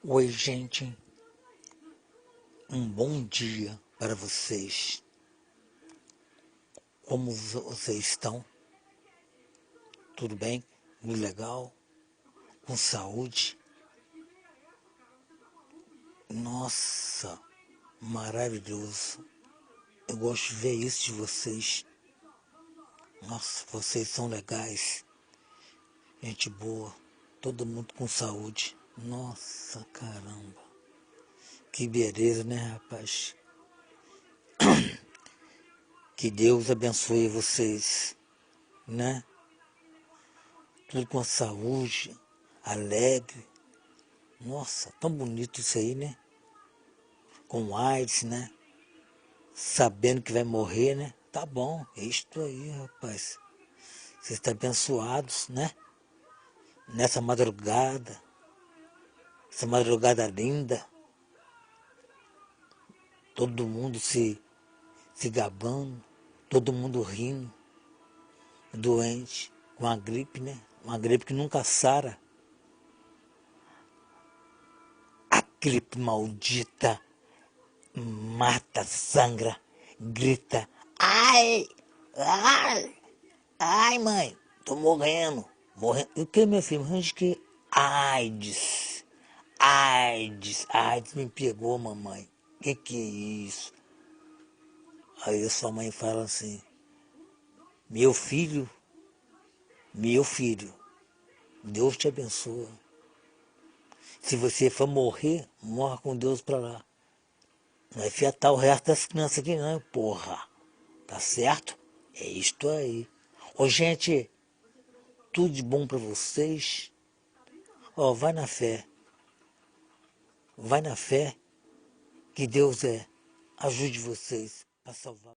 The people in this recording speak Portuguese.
Oi, gente. Um bom dia para vocês. Como vocês estão? Tudo bem? Muito legal? Com saúde? Nossa, maravilhoso. Eu gosto de ver isso de vocês. Nossa, vocês são legais. Gente boa. Todo mundo com saúde. Nossa, caramba. Que beleza, né, rapaz? Que Deus abençoe vocês, né? Tudo com saúde, alegre. Nossa, tão bonito isso aí, né? Com AIDS, né? Sabendo que vai morrer, né? Tá bom, é isto aí, rapaz. Vocês estão abençoados, né? Nessa madrugada, essa madrugada linda. Todo mundo se gabando, todo mundo rindo, doente, com a gripe, né? Uma gripe que nunca sara. A gripe maldita mata, sangra, grita. Ai! Ai! Ai, mãe, tô morrendo. Morrendo. O que, meu filho? Morrendo de que? AIDS. AIDS me pegou, mamãe. Que é isso? Aí a sua mãe fala assim, meu filho, Deus te abençoa. Se você for morrer, morra com Deus pra lá. Não vai fiatar o resto das crianças aqui não, porra. Tá certo? É isto aí. Ô, gente, tudo de bom pra vocês. Ó, vai na fé. Vai na fé que Deus ajude vocês a salvar.